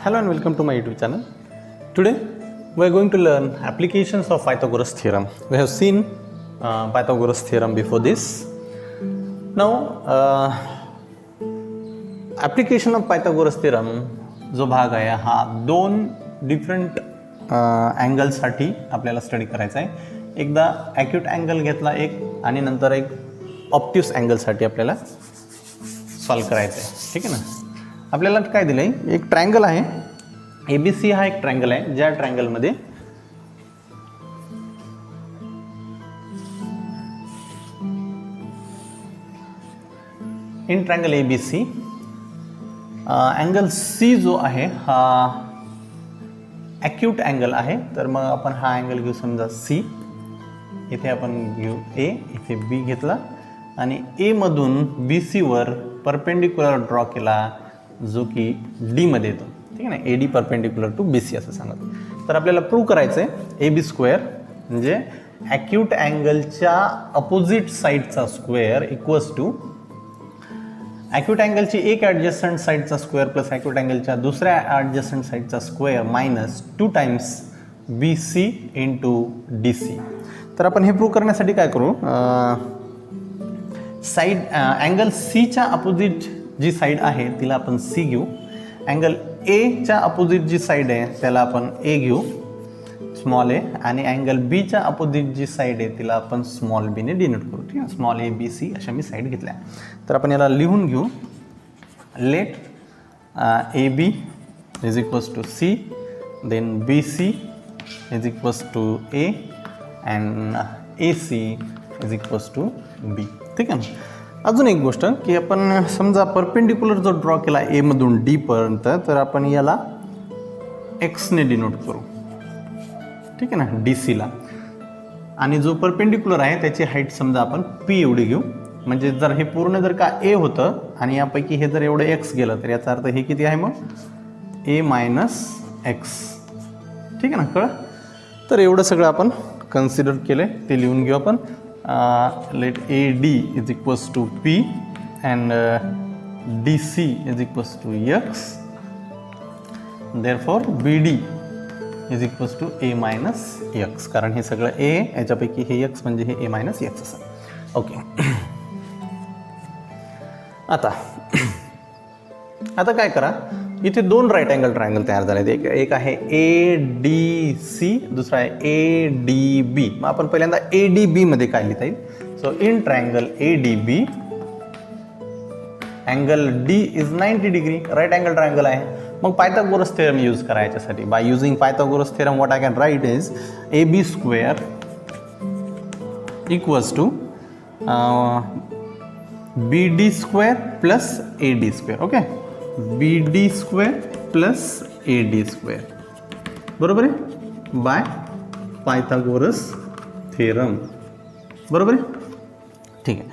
Hello and welcome to my YouTube channel. Today we are going to learn applications of Pythagoras theorem. We have seen Pythagoras theorem before this. Now application of Pythagoras theorem जो भाग आहे हा दोन different अँगलसाठी आपल्याला study करायचा आहे. एकदा acute angle घेतला एक आणि नंतर एक ऑप्टिव्स अँगलसाठी आपल्याला सॉल्व करायचं आहे. ठीक आहे ना. आपल्याला काय दिलं आहे, एक ट्रायंगल आहे ABC. हा एक ट्रायंगल आहे ज्या ट्रायंगलमध्ये in triangle ABC angle C जो आहे हा ॲक्यूट अँगल आहे. तर मग आपण हा अँगल घेऊ समजा C, इथे आपण घेऊ A, इथे B घेतला आणि A मधून BC वर परपेंडिक्युलर ड्रॉ केला जो की D मध्ये येतो. ठीक आहे ना. AD परपेंडिक्युलर टू BC असं सांगत. तर आपल्याला प्रूव्ह करायचं आहे AB स्क्वेअर म्हणजे ॲक्यूट अँगलच्या अपोजिट साईडचा स्क्वेअर इक्वल्स टू ॲक्यूट अँगलची एक ॲडजस्टंट साईडचा स्क्वेअर प्लस ॲक्यूट अँगलच्या दुसऱ्या ॲडजस्टंट साईडचा square minus 2 times BC into DC. तर आपण हे प्रूव्ह करण्यासाठी काय करू, साईड अँगल Cच्या अपोजिट जी साईड आहे तिला आपण C घेऊ. अँगल Aच्या अपोजिट जी साईड आहे त्याला आपण A घेऊ स्मॉल a, आणि अँगल Bच्या अपोजिट जी साईड आहे तिला आपण स्मॉल b ने डिनोट करू. ठीक आहे. स्मॉल a b c अशा मी साईड घेतल्या. तर आपण याला लिहून घेऊ. Let AB is equals to C, then BC is equals to A and AC is equals to B. ठीक आहे. अजून एक गोष्ट की आपण समजा परपेंडिक्युलर जो ड्रॉ केला A मधून D पर्यंत, तर आपण याला X ने डिनोट करू. ठीक आहे ना, DCला. आणि जो परपेंडिक्युलर आहे त्याची हाईट समजा आपण P एवढी घेऊ. म्हणजे जर हे पूर्ण जर का A होतं आणि यापैकी हे जर एवढं X गेलं तर याचा अर्थ हे किती आहे मग A मायनस X. ठीक आहे ना, कळ. तर एवढं सगळं आपण कन्सिडर केलं ते लिहून घेऊ आपण. Let AD is equals to P and DC is equals to X. Therefore BD is equals to A minus X, कारण हे सगळं A याच्यापैकी हे X म्हणजे हे A मायनस X असं. ओके. आता काय करा, इथे दोन राईट अँगल ट्रायंगल तयार झाले. एक आहे ADC, दुसरा आहे ADB. मग आपण पहिल्यांदा ADB मध्ये काय लिहिता येईल. So in triangle ADB angle D is 90 degree. Right angle triangle आहे. मग पायथागोरस थेरम यूज करायच्यासाठी by using Pythagoras theorem what I can write is AB square equals to BD square plus AD square. Okay. BD square plus AD square बरोबर आहे bye Pythagoras theorem. बरोबर आहे. ठीक आहे.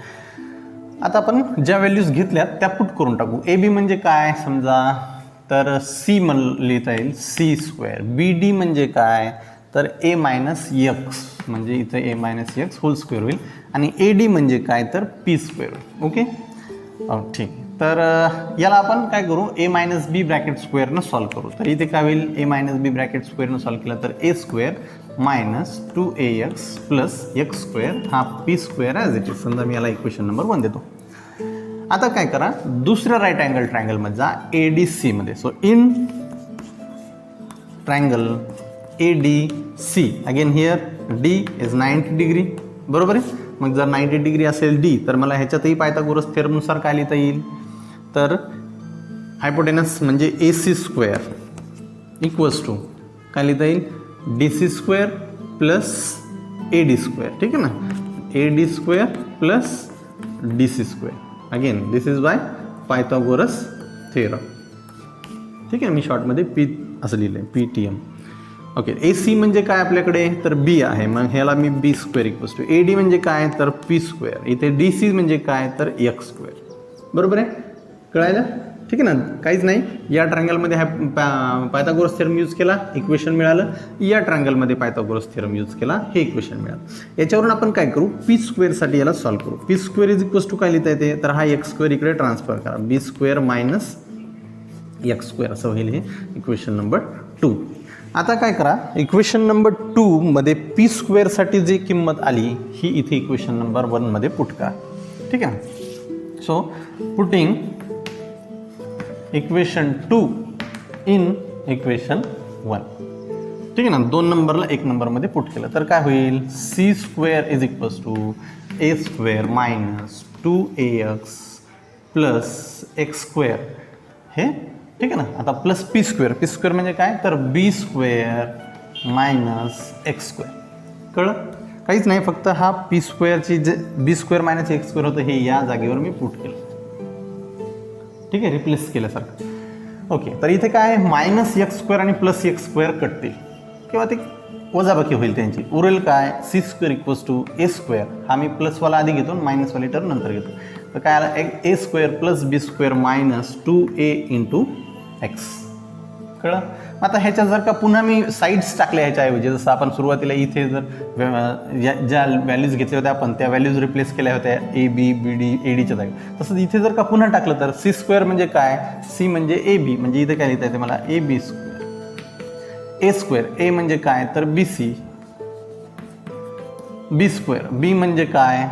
आता आपण ज्या व्हॅल्यूज घेतल्या त्या पुट करून टाकू. AB म्हणजे काय समजा तर C लिहिता येईल C स्क्वेअर. BD म्हणजे काय तर A मायनस X, म्हणजे इथं A minus X whole square होईल. आणि AD म्हणजे काय तर P स्क्वेअर होईल. ओके. ठीक. तर याला आपण काय करू, A मायनस B ब्रॅकेट स्क्वेअरनं सॉल्व करू. तर इथे काय होईल, A मायनस B ब्रॅकेट स्क्वेअरनं सॉल्व केलं तर A square minus 2AX plus X square हा P square as it is. समजा मी याला इक्वेशन नंबर 1 देतो. आता काय करा, दुसऱ्या राईट अँगल ट्रायंगलमध्ये जा ADC मध्ये. So in triangle ADC again here D is 90 degree. बरोबर आहे. मग जर 90 डिग्री असेल D तर मला ह्याच्यातही पायथागोरस थेरमनुसार काय लिहिता येईल तर हायपोटेनस म्हणजे AC स्क्वेअर इक्वल्स टू काय लिहिता येईल DC square plus AD square. ठीक आहे ना. AD square plus DC square. Again this is by Pythagoras theorem. ठीक आहे. मी शॉर्टमध्ये P असं लिहिलं आहे PTM. ओके. AC म्हणजे काय आपल्याकडे तर B आहे. मग ह्याला मी B square equals to AD म्हणजे काय तर P स्क्वेअर. इथे DC म्हणजे काय तर X स्क्वेअर. बरोबर आहे. कळायला. ठीक आहे ना. काहीच नाही. या ट्रायंगलमध्ये पायथागोरस थेरम यूज केला, इक्वेशन मिळालं. या ट्रायंगलमध्ये पायथागोरस थेरम यूज केला, हे इक्वेशन मिळालं. याच्यावरून आपण काय करू, P स्क्वेअरसाठी याला सॉल्व करू. P square is equals to काय लिहिता येते तर हा X स्क्वेअर इकडे ट्रान्सफर करा. B square minus X square असं होईल हे इक्वेशन नंबर 2. आता काय करा, इक्वेशन नंबर 2 मध्ये पी स्क्वेअरसाठी जी किंमत आली ही इथे इक्वेशन नंबर 1 मध्ये पुट करा. ठीक आहे. So putting equation 2 in equation 1. ठीक आहे ना, 2 नंबरला 1 नंबरमध्ये पुट केलं तर काय होईल, C square is equals to A square minus 2ax plus X square हे. ठीक आहे ना. आता प्लस पी स्क्वेअर म्हणजे काय, तर B square minus X square. कळलं, काहीच नाही, फक्त हा पी स्क्वेअरची जे B square minus X square होतं हे या जागेवर मी पुट केलं. ठीक आहे, रिप्लेस केल्यासारखं. ओके, तर इथे काय मायनस एक्स स्क्वेअर आणि प्लस एक्स स्क्वेअर कटतील किंवा ते वजाबाकी होईल त्यांची. उरेल काय, C square equals to A square. हा मी प्लसवाला आधी घेतो, मायनसवाली टर्म नंतर घेतो. तर काय आला, A square plus B square minus 2a into X. कळलं. आता ह्याच्या जर का पुन्हा मी साईड्स टाकल्या ह्याच्याऐवजी, जसं आपण सुरुवातीला इथे जर ज्या व्हॅल्यूज घेतल्या होत्या आपण त्या व्हॅल्यूज रिप्लेस केल्या होत्या A B B D A डीच्या जागी, तसंच इथे जर का पुन्हा टाकलं तर सी स्क्वेअर म्हणजे काय, सी म्हणजे ए बी, म्हणजे इथे काय लिहिता येते मला ए बी स्क्वेअर. ए स्क्वेअर ए म्हणजे काय, तर बी सी. बी स्क्वेअर बी म्हणजे काय,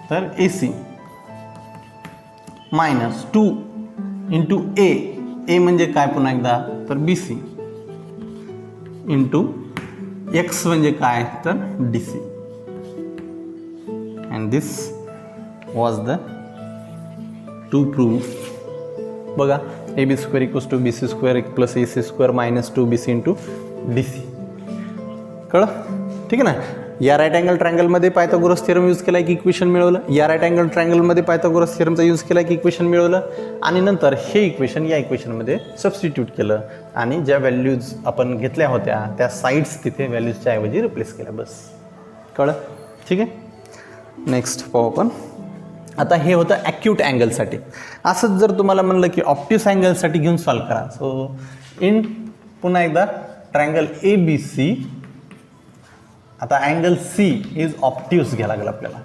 तर ए सी मायनस 2 इंटू ए म्हणजे काय पुन्हा एकदा, तर बी सी इंटू एक्स म्हणजे काय, तर D C. And this was the to proof. बघा, A B square equals to B C square plus A C square minus 2bc into D C. कळलं. ठीक आहे ना. या राईट अँगल ट्रायंगलमध्ये पायथागोरस थिअरम यूज केला की इक्वेशन मिळवलं, या राईट अँगल ट्रायंगलमध्ये पायथागोरस थिअरमचा यूज केला की इक्वेशन मिळवलं, आणि नंतर हे इक्वेशन या इक्वेशनमध्ये सबस्टिट्यूट केलं आणि ज्या व्हॅल्यूज आपण घेतल्या होत्या त्या साईड्स तिथे व्हॅल्यूजच्या ऐवजी रिप्लेस केल्या. बस. कळलं. ठीक आहे. नेक्स्ट पाहू आपण. आता हे होतं ॲक्यूट अँगलसाठी. असंच जर तुम्हाला म्हणलं की ऑप्टिस अँगलसाठी घेऊन सॉल्व करा, सो इन पुन्हा एकदा ट्रायंगल ए बी सी. आता अँगल सी इज ऑप्टिव्स घ्यायला लागेल आपल्याला.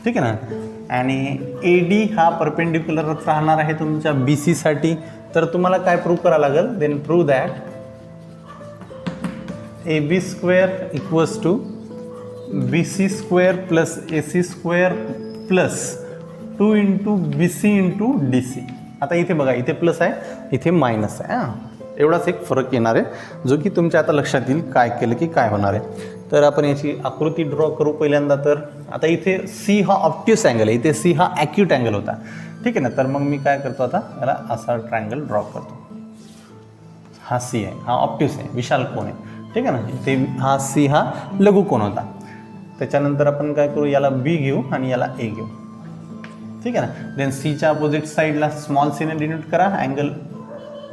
ठीक आहे ना. आणि ए डी हा परपेंडिक्युलरच राहणार आहे तुमच्या बी सीसाठी. तर तुम्हाला काय प्रूव्ह करावं लागेल, then prove that A B square equals to B C square plus A C square plus 2 into B C into D C. आता इथे बघा, इथे प्लस आहे, इथे मायनस आहे. हां, एवढाच एक फरक येणार आहे जो की तुमच्या आता लक्षात येईल काय केलं की काय होणार आहे. तर आपण याची आकृती ड्रॉ करू पहिल्यांदा. तर आता इथे सी हा ऑप्टिव्स अँगल आहे, इथे सी हा ॲक्यूट अँगल होता. ठीक आहे ना. तर मग मी काय करतो, आता याला असा ट्रायंगल ड्रॉ करतो. हा सी आहे, हा ऑप्टिव्स आहे, विशाल कोन आहे. ठीक आहे ना. इथे हा सी हा लघु कोन होता. त्याच्यानंतर आपण काय करू, याला बी घेऊ आणि याला ए घेऊ. ठीक आहे ना. देन सीच्या अपोजिट साईडला स्मॉल सीने डिनोट करा, अँगल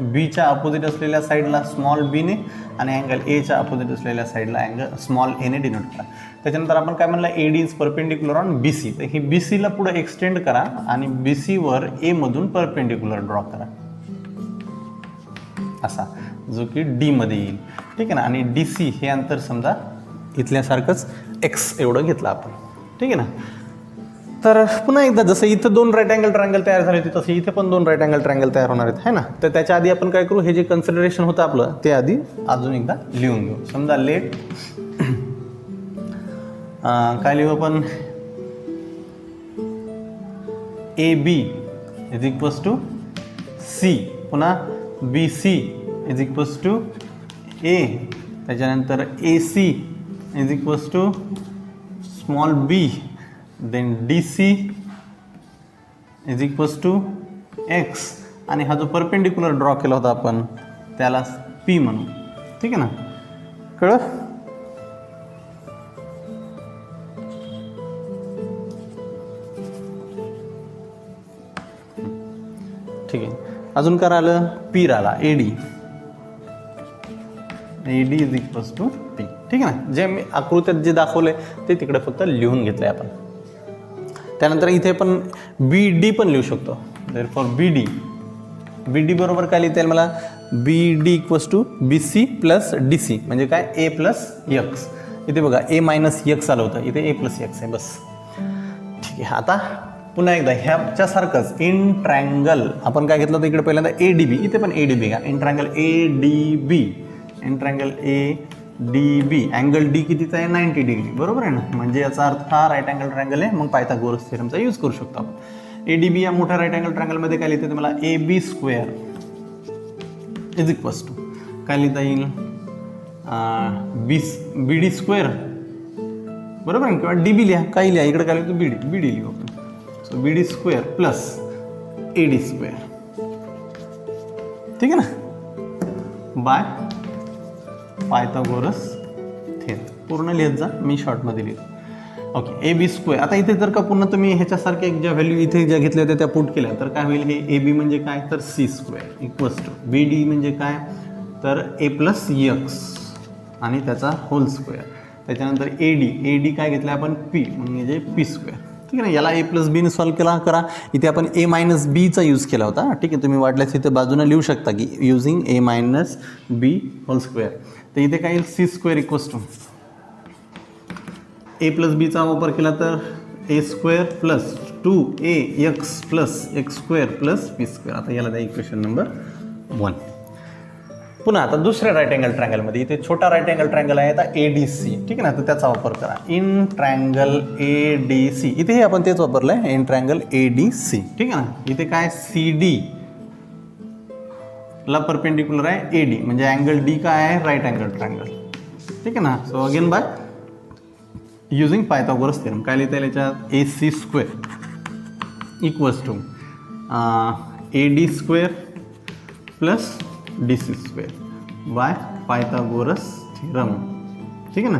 बीच्या अपोजिट असलेल्या साईडला स्मॉल बीने, आणि अँगल एच्या अपोजिट असलेल्या साईडला अँगल स्मॉल एने डिनोट करा. त्याच्यानंतर आपण काय म्हणलं, A D is perpendicular on B C. तर ही बी सीला पुढे एक्सटेंड करा आणि बी सीवर एमधून परपेंडिक्युलर ड्रॉ करा असा, जो की डीमध्ये येईल. ठीक आहे ना. आणि डी सी हे अंतर समजा इथल्यासारखंच एक्स एवढं घेतलं आपण. ठीक आहे ना. तर पुन्हा एकदा जसं इथं 2 राईट अँगल ट्रायंगल तयार झाले होते तसं इथे पण 2 राईट अँगल ट्रायंगल तयार होणार आहेत, है ना. तर त्याच्या आधी आपण काय करू, हे जे कन्सिडरेशन होतं आपलं ते आधी अजून एकदा लिहून घेऊ. समजा लेट काय लिहू आपण, A B is equals to C, पुन्हा B C is equals to A, त्याच्यानंतर A C is equals to small B, then D C is equals to X, आणि हा जो परपेंडिक्युलर ड्रॉ केला होता आपण त्याला पी म्हणू. ठीक आहे ना. कळलं. ठीक आहे. अजून काय राहिलं, पी राहिला, A D is equals to P. ठीक आहे ना. जे मी आकृत्यात जे दाखवलंय ते तिकडे फक्त लिहून घेतलंय आपण. त्यानंतर इथे पण बी डी पण लिहू शकतो. देअरफॉर बी डी बरोबर काय लिहिता येईल मला, B D equals to B C plus D C, म्हणजे काय ए प्लस एक्स. इथे बघा ए मायनस एक्स आलं होतं, इथे ए प्लस एक्स आहे बस. ठीक आहे. आता पुन्हा एकदा ह्याच्यासारखंच इन ट्रँगल आपण काय घेतलं होतं इकडे पहिल्यांदा ADB, इथे पण ADB का, in triangle ADB, in triangle ADB, angle D कितीचा आहे 90 डिग्री, बरोबर आहे ना, म्हणजे याचा अर्थ हा राईट अँगल ट्रँगल आहे. मग पायथागोरस थेरमचा यूज करू शकतो आपण. ADB या मोठ्या राईट अँगल ट्रँगलमध्ये काय लिहिते तुम्हाला AB square is equals to काय लिहिता येईल BD स्क्वेअर, बरोबर आहे, किंवा DB लिहा, काही लिहा, इकडे काय लिहितो BD लिहू आपण. So BD square plus AD square, ठीक आहे ना, बाय पायथागोरस थेरम. पूर्ण लिहित जा, मी शॉर्टमध्ये लिहितो. Okay, AB square. आता इथे जर का पुन्हा तुम्ही ह्याच्यासारख्या ज्या व्हॅल्यू इथे ज्या घेतल्या होत्या त्या पुट केल्या तर काय होईल, हे AB म्हणजे काय तर C square equals to BD म्हणजे काय तर A प्लस X आणि त्याचा होल स्क्वेअर. त्याच्यानंतर AD काय घेतलं आपण P म्हणजे P स्क्वेअर, ठीक आहे ना. याला A प्लस बीने सॉल्व केला करा. इथे आपण A मायनस बीचा यूज केला होता, ठीक आहे. तुम्ही वाटल्यास इथे बाजूने लिहू शकता की using A minus B whole square. तर इथे काय येईल C square equals to A plus बीचा वापर केला तर A square plus 2AX plus X square plus P square. आता याला द्या इक्वेशन नंबर 1. पुन्हा आता दुसऱ्या राईट अँगल ट्रँगलमध्ये इथे छोटा राईट अँगल ट्रँगल आहे आता ADC, ठीक आहे ना, तर त्याचा वापर करा. इन ट्रँगल ADC, इथेही आपण तेच वापरलं आहे, इन ट्रँगल ADC, ठीक आहे ना. इथे काय CD ला परपेंडिक्युलर आहे AD, म्हणजे अँगल D काय आहे राईट अँगल ट्रँगल, ठीक आहे ना. So again by using Pythagoras theorem काय लिहिता येईल याच्यात AC square equals to AD square plus DC square by Pythagoras theorem, ठीक आहे ना.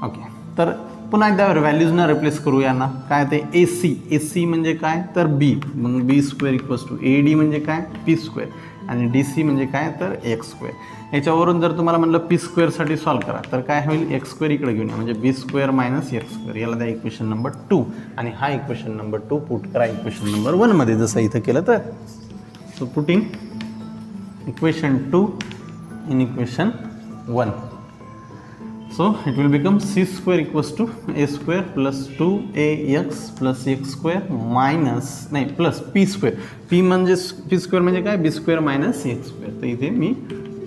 ओके, तर पुन्हा एकदा व्हॅल्यूजना रिप्लेस करू यांना. काय ते AC म्हणजे काय तर B, मग B square equals to AD म्हणजे काय P स्क्वेअर आणि DC म्हणजे काय तर X स्क्वेअर. याच्यावरून जर तुम्हाला म्हणलं P स्क्वेअरसाठी सॉल्व करा तर काय होईल X स्क्वेअर इकडे घेऊन या, म्हणजे B square minus X square. याला द्या इक्वेशन नंबर 2 आणि हा इक्वेशन नंबर 2 पुट करा इक्वेशन नंबर 1 मध्ये जसं इथं केलं तर. So putting equation 2 in equation 1. So it will become C square equals to A square plus 2AX plus X square minus plus P square. P म्हणजे P square म्हणजे काय B square minus X square. तर इथे मी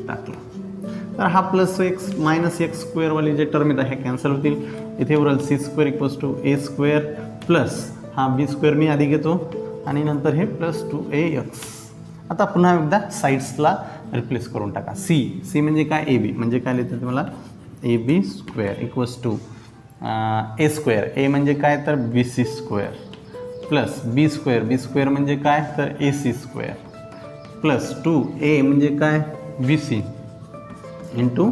टाकलं. तर हा plus X minus X square वाली जे टर्म येतात हे कॅन्सल होतील. इथे उरल C square equals to A square plus हा B स्क्वेअर मी आधी घेतो आणि नंतर हे प्लस 2AX. आता पुन्हा एकदा साईड्सला रिप्लेस करून टाका. C म्हणजे काय AB म्हणजे काय लिहितं तुम्हाला AB square equals to A square, A म्हणजे काय तर BC square plus B square म्हणजे काय तर AC स्क्वेअर प्लस 2A म्हणजे काय BC इंटू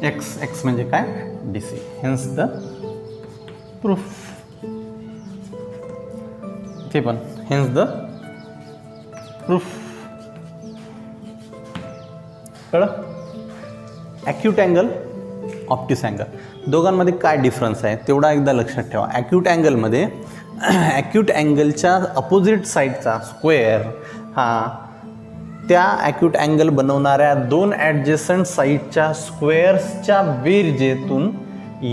X म्हणजे काय DC. Hence the proof. ते पण हेन्स द प्रूफ. कळलं. ॲक्यूट अँगल ऑप्टिस अँगल दोघांमध्ये काय डिफरन्स आहे तेवढा एकदा लक्षात ठेवा. ॲक्यूट अँगलमध्ये ॲक्यूट अँगलच्या अपोजिट साईडचा स्क्वेअर हा त्या ॲक्यूट अँगल बनवणाऱ्या दोन ॲडजेसंट साईडच्या स्क्वेअर्सच्या बेरजेतून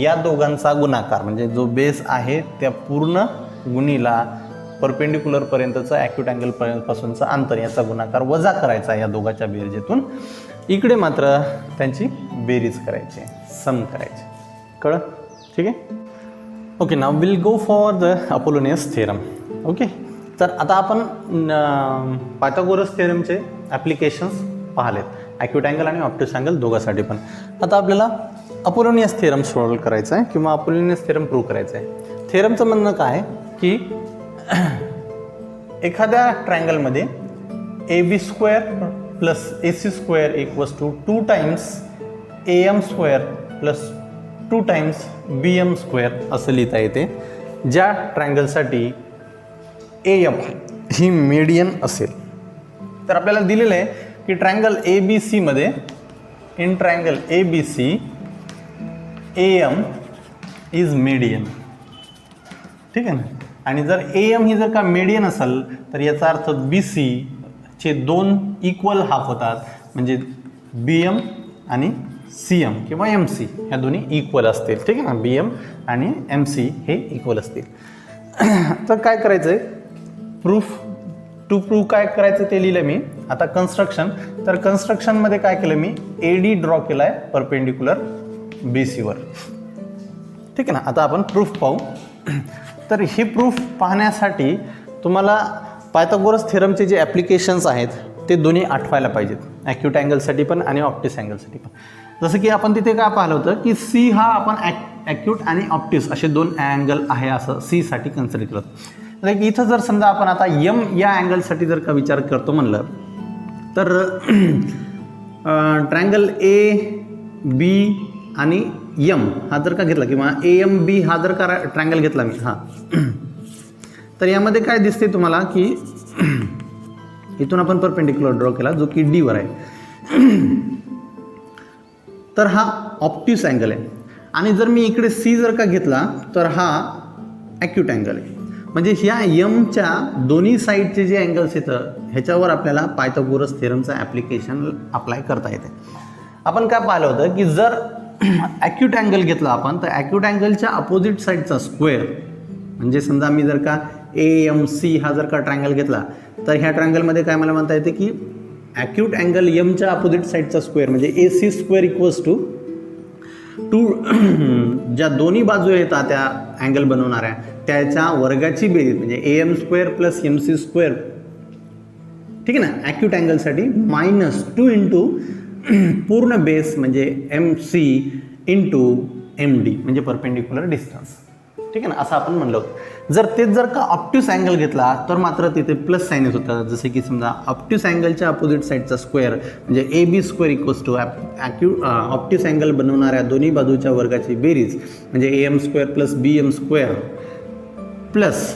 या दोघांचा गुणाकार म्हणजे जो बेस आहे त्या पूर्ण गुणीला परपेंडिक्युलरपर्यंतचा ॲक्यूट अँगलपासूनचा अंतर याचा गुणाकार वजा करायचा या दोघांच्या बेरजेतून. इकडे मात्र त्यांची बेरीज करायची, सम करायची. कळलं, ठीक आहे. Okay, now will go for the Apollonius theorem. Okay, तर आता आपण पायथागोरस थेरमचे ॲप्लिकेशन्स पाहिलेत, ॲक्यूट अँगल आणि ऑप्टिस अँगल दोघांसाठी पण. आता आपल्याला अपोलोनियस थेरम सॉल्व करायचं आहे किंवा अपोलोनियस थेरम प्रूव्ह करायचं आहे. थेरमचं म्हणणं काय की एखाद्या ट्रायंगलमध्ये AB square plus AC square equals to 2 times AM square plus 2 times BM square असं लिहिता येते. ज्या ट्रायंगलसाठी AM ही मीडियन असेल. तर आपल्याला दिलेलं आहे की ट्रायंगल ABC मध्ये in triangle ABC AM is median, ठीक आहे ना. आणि जर AM ही जर का मीडियन असेल तर याचा अर्थ BC चे 2 इक्वल हाफ होतात म्हणजे BM आणि CM किंवा MC ह्या दोन्ही इक्वल असतील, ठीक आहे ना. BM आणि MC हे इक्वल असतील. तर काय करायचं आहे, टू प्रूव्ह काय करायचं ते लिहिलं मी. आता कन्स्ट्रक्शन, तर कन्स्ट्रक्शनमध्ये काय केलं मी, AD ड्रॉ केला आहे परपेंडिक्युलर BCवर, ठीक आहे ना. आता आपण प्रूफ पाहू. तर हे प्रूफ पाहण्यासाठी तुम्हाला पायथागोरस थेरमचे जे ॲप्लिकेशन्स आहेत ते दोन्ही आठवायला पाहिजेत, ॲक्यूट अँगलसाठी पण आणि ऑप्टिस अँगलसाठी पण. जसं की आपण तिथे काय पाहिलं होतं की C हा आपण ॲक्यूट आणि ऑप्टिस असे दोन अँगल आहे असं C साठी कन्सिडर करतो. लाईक इथं जर समजा आपण आता M या अँगलसाठी जर का विचार करतो म्हणलं तर ट्रायंगल AB आणि M हा जर का घेतला किंवा AMB हा जर का ट्रायंगल घेतला मी, हां, तर यामध्ये काय दिसते तुम्हाला की इथून आपण परपेंडिक्युलर ड्रॉ केला जो की D वर आहे. तर हा ऑप्टिस अँगल आहे आणि जर मी इकडे C जर का घेतला तर हा ॲक्यूट अँगल आहे. म्हणजे ह्या Mच्या दोन्ही साईडचे जे अँगल्स येतं ह्याच्यावर आपल्याला पायथागोरस थेरमचं ॲप्लिकेशन अप्लाय करता येते. आपण काय पाहिलं होतं की जर ॲक्यूट अँगल घेतला आपण तर ॲक्यूट अँगलच्या अपोजिट साईडचा स्क्वेअर, म्हणजे समजा मी जर का AMC हा जर का ट्रायंगल घेतला तर ह्या ट्रायंगलमध्ये काय मला म्हणता येते की ॲक्यूट अँगल Mच्या अपोजिट साईडचा स्क्वेअर म्हणजे AC स्क्वेअर इक्वल्स टू ज्या दोन्ही बाजू येतात त्या अँगल बनवणाऱ्या त्याच्या वर्गाची बेरीज म्हणजे AM square plus MC square, ठीक आहे ना, ॲक्यूट अँगलसाठी -2 इंटू पूर्ण बेस म्हणजे MC इंटू MD म्हणजे परपेंडिक्युलर डिस्टन्स, ठीक आहे ना, असं आपण म्हणलं होतं. जर तेच जर का ऑप्टिस अँगल घेतला तर मात्र तिथे प्लस साईन येत होतं. जसे की समजा ऑप्टिस अँगलच्या अपोजिट साईडचा स्क्वेअर म्हणजे AB square equals to obtuse angle बनवणाऱ्या दोन्ही बाजूच्या वर्गाची बेरीज म्हणजे AM square plus BM square plus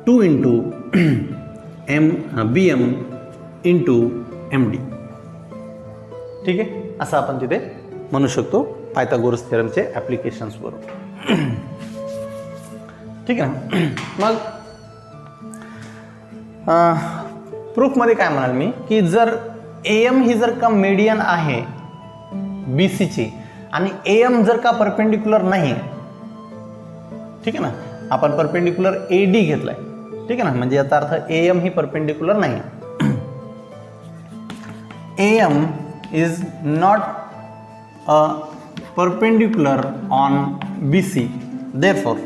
2 into BM into MD, ठीक आहे, असं आपण तिथे म्हणू शकतो पायथागोरस थेरमचे ॲप्लिकेशन्स बरोबर, ठीक आहे ना. मग प्रूफमध्ये काय म्हणाल मी की जर AM ही जर का मीडियन आहे BCची आणि AM जर का परपेंडिक्युलर नाही, ठीक आहे ना, आपण परपेंडिक्युलर AD घेतलाय, ठीक आहे ना, म्हणजे याचा अर्थ AM ही परपेंडिक्युलर नाही. AM is not a perpendicular on BC, therefore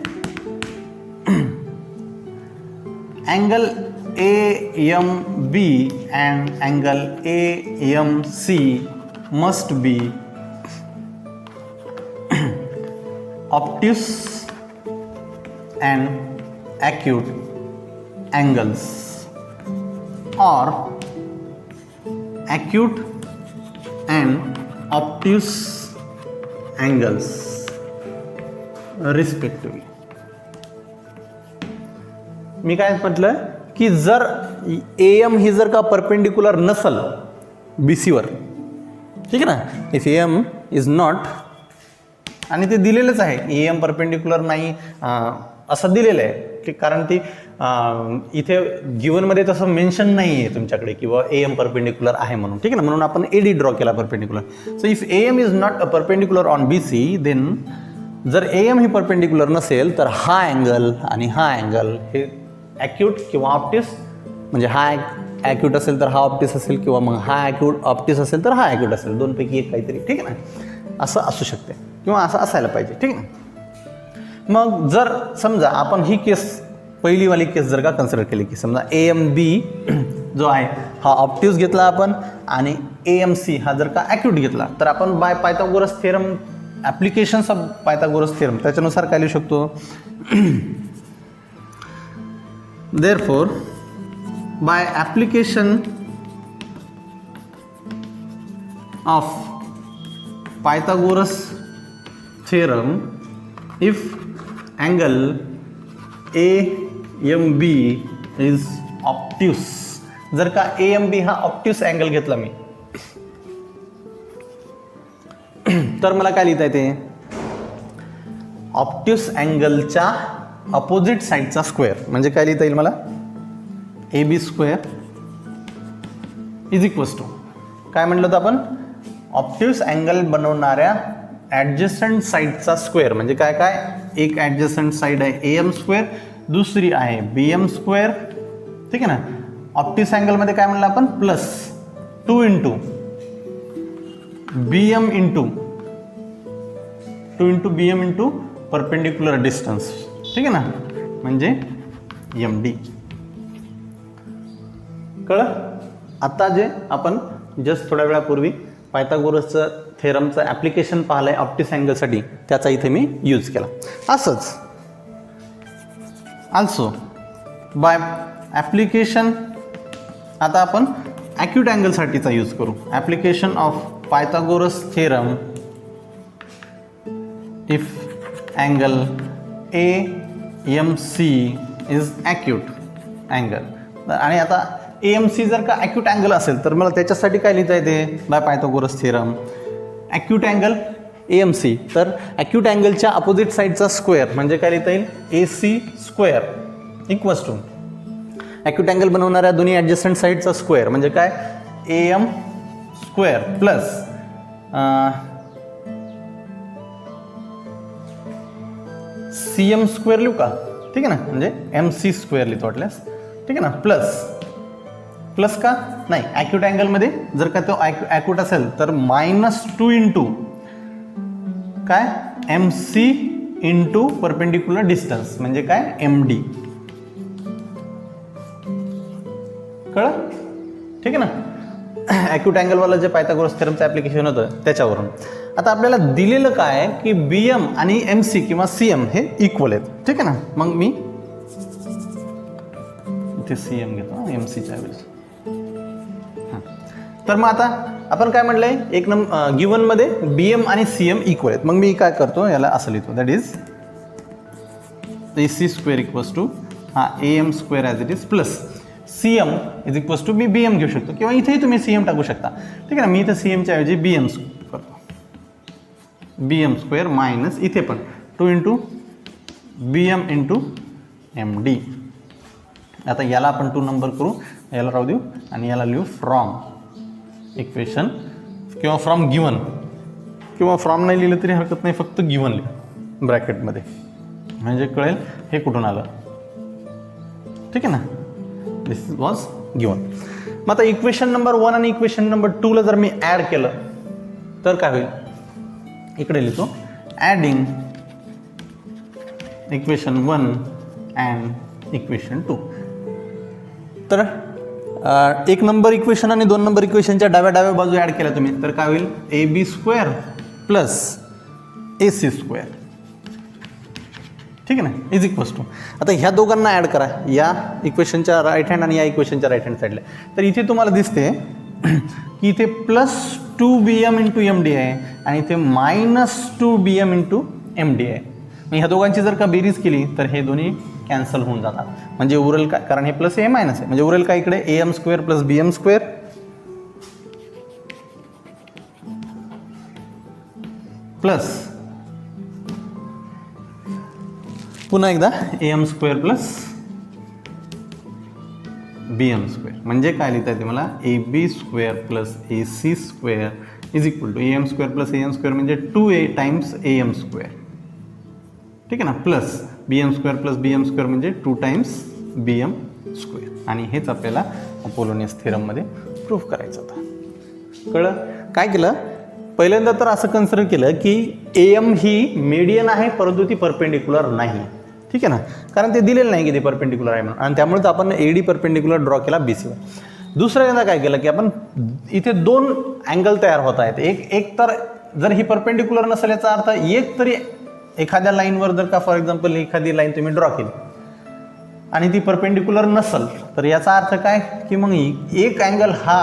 angle AMB and angle AMC must be obtuse and acute angles or acute and obtuse angles respectively. मी काय म्हटलं की जर AM ही जर का परपेंडिक्युलर नसल BCवर, ठीक आहे ना, इफ AM इज नॉट, आणि ते दिलेलंच आहे AM परपेंडिक्युलर नाही असं दिलेलं आहे, ठीक, कारण ती इथे गिवनमध्ये तसं मेन्शन नाही आहे तुमच्याकडे किंवा AM परपेंडिक्युलर आहे म्हणून, ठीक आहे ना, म्हणून आपण AD ड्रॉ केला perpendicular. So if AM is not a perpendicular on BC then जर AM ही परपेंडिक्युलर नसेल तर हा अँगल आणि हा अँगल हे ॲक्यूट किंवा ऑप्टिस, म्हणजे हा ॲक्यूट असेल तर हा ऑप्टिस असेल किंवा मग हा ॲक्यूट ऑप्टिस असेल तर हा ॲक्यूट असेल, दोनपैकी एक काहीतरी, ठीक आहे ना, असं असू शकते किंवा असं असायला पाहिजे, ठीक आहे ना. मग जर समजा आपण ही केस पहिलीवाली केस जर का कन्सिडर केली की समजा AMB जो आहे हा ऑप्टिव्स घेतला आपण आणि AMC हा जर का ॲक्यूट घेतला तर आपण bye Pythagoras theorem applications of Pythagoras theorem त्याच्यानुसार काय लिहू शकतो. Therefore, by application of Pythagoras theorem, if angle AMB is obtuse, जर का AMB हा obtuse अँगल घेतला मी तर मला काय लिहिता येते, ऑप्ट्यूस अँगलच्या अपोजिट साईडचा स्क्वेअर म्हणजे काय लिहिता येईल मला, AB square is equals to काय म्हटलं होतं आपण, ऑप्टिव्स अँगल बनवणाऱ्या ॲडजस्टंट साईडचा स्क्वेअर म्हणजे काय काय, एक ॲडजस्टंट साईड आहे AM स्क्वेअर, दुसरी आहे BM स्क्वेअर, ठीक आहे ना. ऑप्टिक्स अँगलमध्ये काय म्हणलं आपण, plus 2 into BM into perpendicular distance, ठीक आहे ना, म्हणजे MD. कळलं. आता जे आपण जस्ट थोड्या वेळापूर्वी पायथागोरसचं थेरमचं ॲप्लिकेशन पाहिलं आहे ऑप्टिक्स अँगलसाठी, त्याचा इथे मी यूज केला. असंच ऑल्सो बाय ॲप्लिकेशन आता आपण ॲक्यूट अँगलसाठीचा यूज करू. Application of Pythagoras theorem if angle AMC is acute angle. आणि आता AMC जर का ॲक्यूट अँगल असेल तर मला त्याच्यासाठी काय लिहिता येते, by Pythagoras theorem acute angle AMC, तर ॲक्यूट अँगलच्या अपोजिट साईडचा स्क्वेअर म्हणजे काय लिहिता येईल, AC square equals to acute angle बनवणाऱ्या दोन्ही ॲडजस्टंट साईडचा स्क्वेअर म्हणजे काय, AM square plus CM square लिहू का, ठीक आहे ना, म्हणजे MC स्क्वेअर लिहितो वाटल्यास, ठीक आहे ना, प्लस का नाही, ॲक्यूट अँगलमध्ये जर का तो ॲक्यूट असेल तर -2 इंटू काय MC इंटू परपेंडिक्युलर डिस्टन्स म्हणजे काय MD. कळलं, ठीक आहे ना. ॲक्यूट अँगलवाला जे पायथागोरस थेरमचं ॲप्लिकेशन होतं त्याच्यावरून. आता आपल्याला दिलेलं काय की BM आणि MC किंवा CM हे इक्वल आहेत, ठीक आहे ना. मग मी इथे CM घेतो MCच्या ऐवजी. तर मग आता आपण काय म्हटलंय, एक गिव्हनमध्ये BM आणि CM इक्वल आहेत. मग मी काय करतो, याला असं लिहितो, that is AC square equals to AM square as it is plus CM is equals to मी BM घेऊ शकतो किंवा इथेही तुम्ही CM टाकू शकता, ठीक आहे ना. मी इथं CMच्या ऐवजी BM करतो, BM स्क्वेअर मायनस इथे पण 2 इंटू BM इंटू MD. आता याला आपण 2 नंबर करू, याला राहू देऊ आणि याला लिहू फ्रॉम इक्वेशन किंवा फ्रॉम गिवन, किंवा फ्रॉम नाही लिहिलं तरी हरकत नाही, फक्त गिवन लिह ब्रॅकेटमध्ये म्हणजे कळेल हे कुठून आलं, ठीक आहे ना. दिस वॉज गिवन. मग आता इक्वेशन नंबर 1 आणि इक्वेशन नंबर 2ला जर मी ॲड केलं तर काय होईल, इकडे लिहितो ॲडिंग इक्वेशन 1 अँड इक्वेशन 2. तर 1 नंबर इक्वेशन आणि 2 नंबर इक्वेशनच्या डाव्या बाजू ॲड केल्या तुम्ही तर काय होईल, AB square plus AC square, ठीक आहे ना, इज इक्वल्स टू. आता ह्या दोघांना ॲड करा, या इक्वेशनच्या राईट हँड आणि या इक्वेशनच्या राईट हँड साईडला. तर इथे तुम्हाला दिसते की इथे +2BM इंटू MD आहे आणि इथे -2BM इंटू MD आहे. मग ह्या दोघांची जर का बेरीज केली तर हे दोन्ही कॅन्सल होऊन जातात, म्हणजे उरेल काय, कारण हे प्लस हे मायनस आहे, म्हणजे उरेल काय इकडे AM square plus BM square plus पुन्हा एकदा AM square plus BM square म्हणजे काय लिहिता येते मला, AB square plus AC square is equal to AM square plus AM square म्हणजे 2A टाइम्स AM स्क्वेअर, ठीक आहे ना, plus BM square plus BM square म्हणजे 2 टाइम्स BM स्क्वेअर. आणि हेच आपल्याला अपोलोनियस थेरममध्ये प्रूफ करायचं होतं. कळलं. काय केलं, पहिल्यांदा तर असं कन्सिडर केलं की AM ही मीडियन आहे परंतु ती परपेंडिक्युलर नाही, ठीक आहे ना, कारण ते दिलेलं नाही की ते परपेंडिक्युलर आहे म्हणून, आणि त्यामुळे आपण AD परपेंडिक्युलर ड्रॉ केला BC वर. दुसऱ्यांदा काय केलं की आपण इथे 2 अँगल तयार होत आहेत, एक तर जर ही परपेंडिक्युलर नसेल याचा अर्थ एक तरी एखाद्या लाईनवर जर का फॉर एक्झाम्पल एखादी लाईन तुम्ही ड्रॉ केली आणि ती परपेंडिक्युलर नसेल तर याचा अर्थ काय की मग एक अँगल हा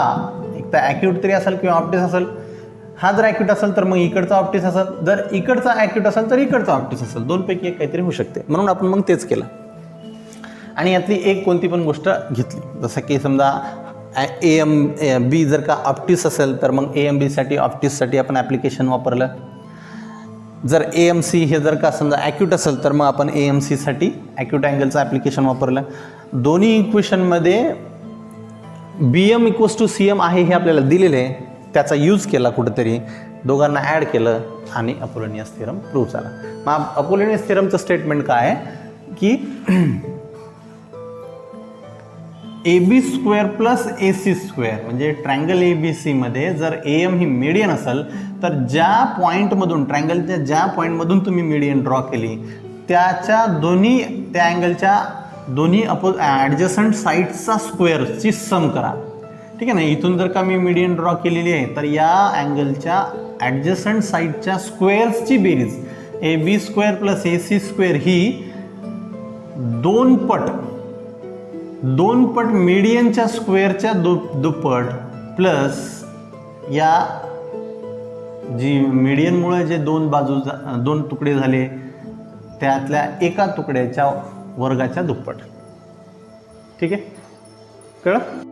एक तर ॲक्यूट तरी असेल किंवा ऑप्टिस असेल, हा जर ॲक्यूट असेल तर मग इकडचा ऑप्टिस असेल, जर इकडचा ॲक्यूट असेल तर इकडचा ऑप्टिस असेल, दोनपैकी एक काहीतरी होऊ शकते, म्हणून आपण मग तेच केलं. आणि यातली एक कोणती पण गोष्ट घेतली, जसं की समजा AMB जर का ऑप्टिस असेल तर मग AMB ऑप्टिससाठी आपण ॲप्लिकेशन वापरलं. जर AMC हे जर का समजा ॲक्यूट असेल तर मग आपण AMCसाठी ॲक्यूट अँगलचं ॲप्लिकेशन वापरलं. दोन्ही इक्वेशनमध्ये BM इक्वल्स टू CM आहे हे आपल्याला दिलेले आहे, त्याचा यूज केला कुठेतरी, दोघांना ॲड केलं आणि अपोलोनियस थिअरम प्रूव्ह झाला. मग अपोलोनियस थिअरमचं स्टेटमेंट काय आहे की AB² प्लस AC² म्हणजे ट्रायंगल ABC मध्ये जर AM ही मीडियन असेल तर ज्या पॉईंटमधून ट्रायंगलच्या ज्या पॉईंटमधून तुम्ही मीडियन ड्रॉ केली त्याच्या त्या अँगलच्या दोन्ही ॲडजसंट साईडचा स्क्वेअरची सम करा. ठीक आहे ना. इथून जर का मी मीडियन ड्रॉ केलेली आहे तर या अँगलच्या ॲडजसंट साईडच्या स्क्वेअर्सची बेरीज AB² प्लस AC² ही दोन पट मीडियनच्या स्क्वेअरच्या दुप्पट प्लस या जी मीडियनमुळे जे दोन तुकडे झाले त्यातल्या एका तुकड्याच्या वर्गाच्या दुप्पट. ठीक आहे, कळलं?